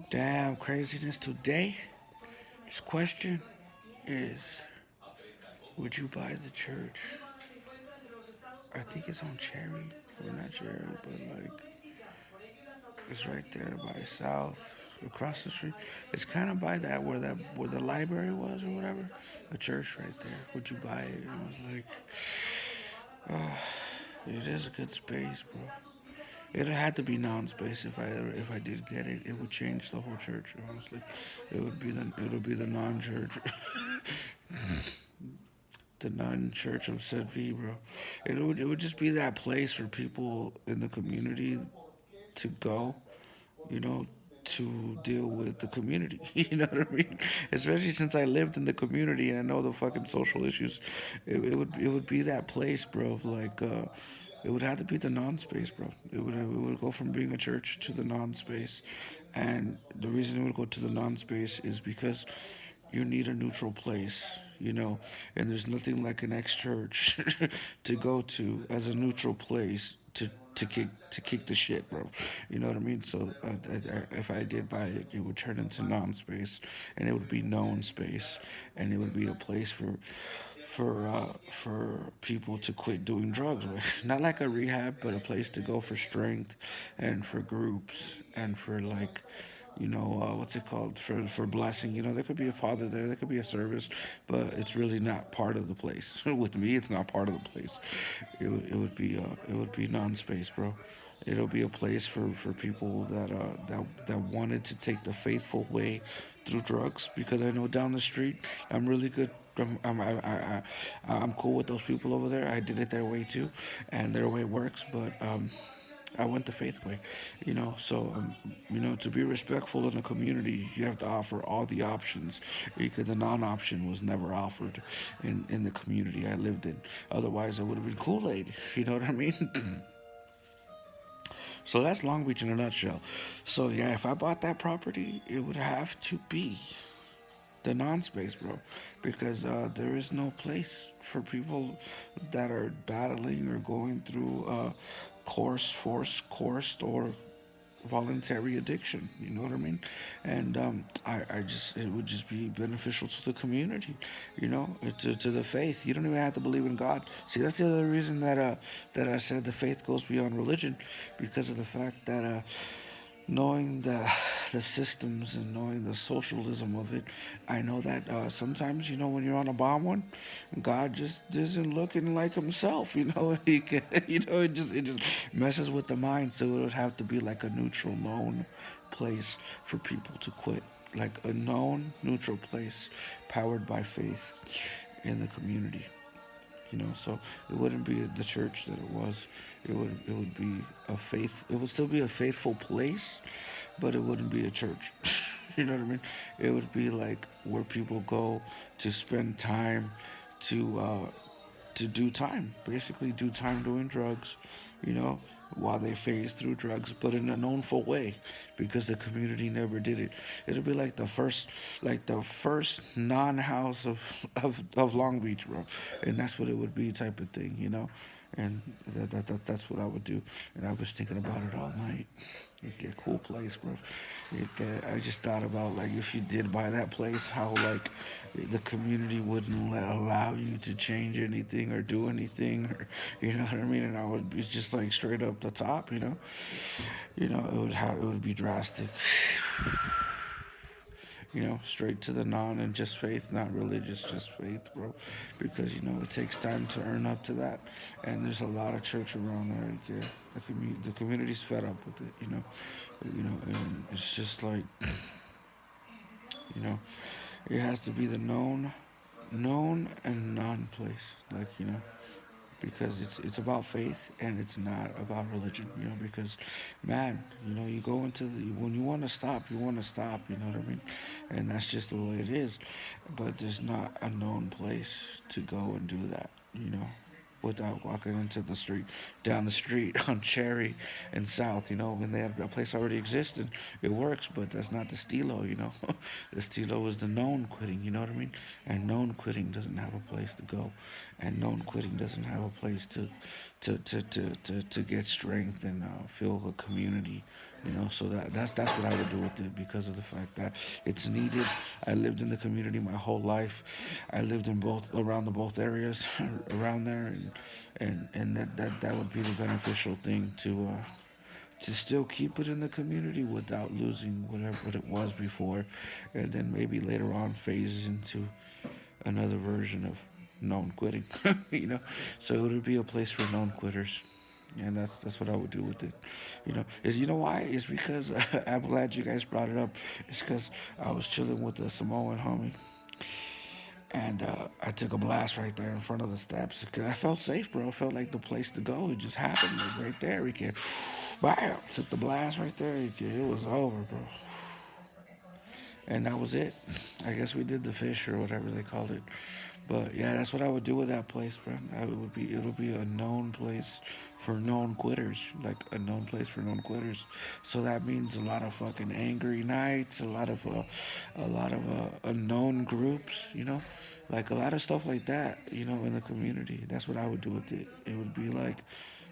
Damn craziness today. This question is, would you buy the church? I think it's on Cherry. Well, not Cherry, but like it's right there by South, across the street. It's kind of by that where the library was or whatever. A church right there. Would you buy it? And I was like, it is a good space, bro. It had to be non-space if I did get it. It would change the whole church. Honestly, it would be the non-church, the non-church of Set V, bro. It would just be that place for people in the community to go, you know, to deal with the community. You know what I mean? Especially since I lived in the community and I know the fucking social issues. It would be that place, bro. Like it would have to be the non-space, bro. It would go from being a church to the non-space, and the reason it would go to the non-space is because you need a neutral place, you know, and there's nothing like an ex-church to go to as a neutral place to kick the shit, bro. You know what I mean? So if I did buy it, it would turn into non-space, and it would be known space, and it would be a place for people to quit doing drugs with. Not like a rehab, but a place to go for strength, and for groups, and for like, you know, what's it called, for blessing. You know, there could be a father there, there could be a service, but it's really not part of the place. With me, it's not part of the place. It would be non-space, bro. It'll be a place for people that wanted to take the faithful way through drugs, because I know down the street I'm really good. I'm cool with those people over there. I did it their way too, and their way works. But I went the faith way, you know. So you know, to be respectful in the community, you have to offer all the options, because the non-option was never offered in the community I lived in. Otherwise, it would have been Kool-Aid. You know what I mean? So that's Long Beach in a nutshell. So yeah, if I bought that property, it would have to be the non-space, bro, because there is no place for people that are battling or going through coerced or voluntary addiction. You know what I mean? And I just, it would just be beneficial to the community, you know, to the faith. You don't even have to believe in God. See, that's the other reason that I said the faith goes beyond religion, because of the fact that knowing the systems and knowing the socialism of it, I know that sometimes, you know, when you're on a bomb one, God just isn't looking like himself. You know, he can, you know, it just messes with the mind. So it would have to be like a neutral, known place for people to quit, like a known, neutral place, powered by faith in the community. You know, so it wouldn't be the church that it was. It would be a faith. It would still be a faithful place, but it wouldn't be a church. You know what I mean? It would be like where people go to spend time, to do time, basically do time doing drugs, you know, while they phase through drugs, but in a knownful way, because the community never did it. It'll be like the first non-house of Long Beach, bro, and that's what it would be, type of thing, you know. And that's what I would do. And I was thinking about it all night. It'd get a cool place, bro. I just thought about, like, if you did buy that place, how like the community wouldn't allow you to change anything or do anything, or you know what I mean. And I would be just like straight up the top, you know. It would be drastic. You know, straight to the non and just faith, not religious, just faith, bro. Because you know it takes time to earn up to that, and there's a lot of church around there. Yeah, the community's fed up with it, and it's just like, you know, it has to be the known and non place, like, you know, because it's about faith and it's not about religion, you know. Because, man, you know, you go into the when you want to stop, you want to stop, you know what I mean, and that's just the way it is. But there's not a known place to go and do that, you know, without walking into the street, down the street on Cherry and South, you know, when they have a place already exists and it works, but that's not the stilo, you know. The stilo is the known quitting, you know what I mean? And known quitting doesn't have a place to go, and known quitting doesn't have a place to get strength and feel a community. So that's what I would do with it because of the fact that it's needed. I lived in the community my whole life. I lived in both around the both areas around there, and that would be the beneficial thing to still keep it in the community without losing whatever what it was before, and then maybe later on phases into another version of known quitting. you know, so it would be a place for known quitters, and that's what I would do with it. Is why? It's because I'm glad you guys brought it up. It's because I was chilling with the Samoan homie, and I took a blast right there in front of the steps. 'Cause I felt safe, bro. I felt like the place to go. It just happened like, right there. We can, bam, took the blast right there. It was over, bro. And that was it. I guess we did the fish or whatever they called it. But yeah, that's what I would do with that place, bro. It would be a known place for known quitters, like a known place for known quitters. So that means a lot of fucking angry nights, a lot of unknown groups, like a lot of stuff like that, in the community. That's what I would do with it. It would be like,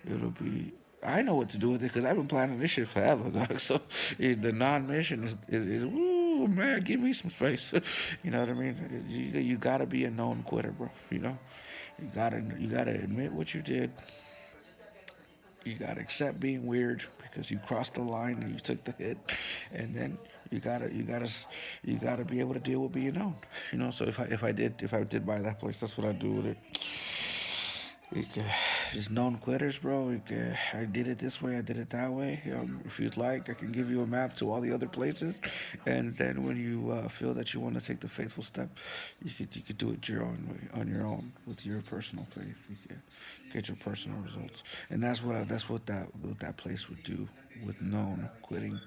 it would be I know what to do with it because I've been planning this shit forever, dog. So the non-mission is woo, man, give me some space. You know what I mean? You gotta be a known quitter, bro. You gotta admit what you did. You gotta accept being weird because you crossed the line and you took the hit, and then you gotta be able to deal with being known. So if I did buy that place, that's what I'd do with it. Just known quitters, bro. I did it this way, I did it that way. If you'd like, I can give you a map to all the other places, and then when you feel that you want to take the faithful step, you could do it your own way, on your own, with your personal faith. You can get your personal results, and that's what that place would do with known quitting,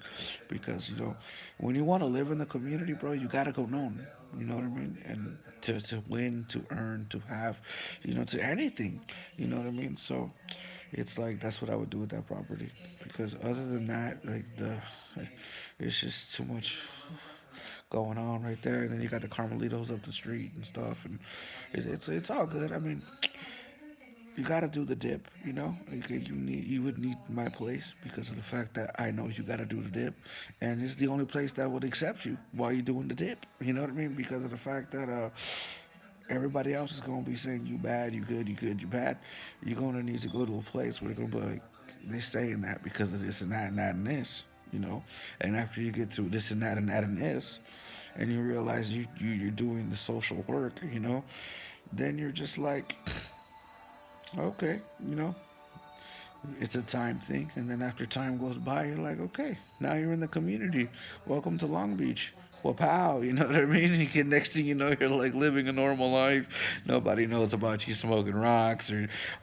because when you want to live in the community, bro, you gotta go known. You know what I mean? And to win, to earn, to have, to anything. You know what I mean? So it's like that's what I would do with that property. Because other than that, like it's just too much going on right there. And then you got the Carmelitos up the street and stuff, and it's all good. I mean, you gotta do the dip, Okay, you would need my place because of the fact that I know you gotta do the dip, and it's the only place that would accept you while you're doing the dip. You know what I mean? Because of the fact that everybody else is gonna be saying you bad, you good, you good, you bad. You're gonna need to go to a place where they're gonna be like, they're saying that because of this and that and that and this, And after you get through this and that and that and this, and you realize you're doing the social work, then you're just like, okay, it's a time thing, and then after time goes by, you're like, okay, now you're in the community. Welcome to Long Beach. Well, pow, you know what I mean? Next thing you know, you're like living a normal life. Nobody knows about you smoking rocks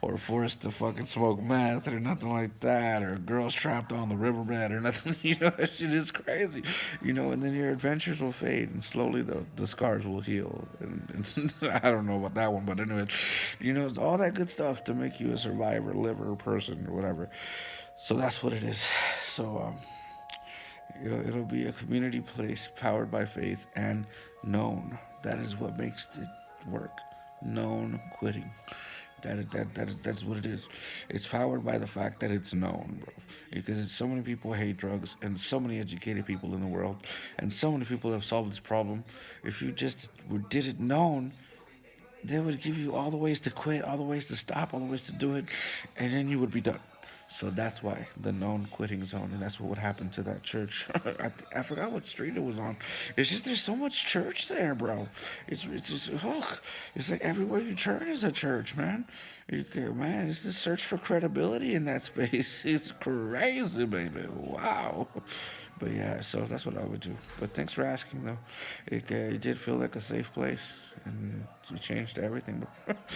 or forced to fucking smoke meth or nothing like that, or girls trapped on the riverbed or nothing. That shit is crazy. And then your adventures will fade, and slowly the scars will heal. And I don't know about that one, but anyway, it's all that good stuff to make you a survivor, liver, person, or whatever. So that's what it is. So it'll be a community place powered by faith and known. That is what makes it work. Known quitting. That's what it is. It's powered by the fact that it's known, bro. Because so many people hate drugs, and so many educated people in the world, and so many people have solved this problem. If you just did it known, they would give you all the ways to quit, all the ways to stop, all the ways to do it, and then you would be done. So that's why the known quitting zone, and that's what would happen to that church. I forgot what street it was on. It's just there's so much church there, bro. It's just it's like everywhere you turn is a church, man. Man, it's the search for credibility in that space. It's crazy, baby. Wow. But yeah, so that's what I would do. But thanks for asking, though. It did feel like a safe place, and it changed everything.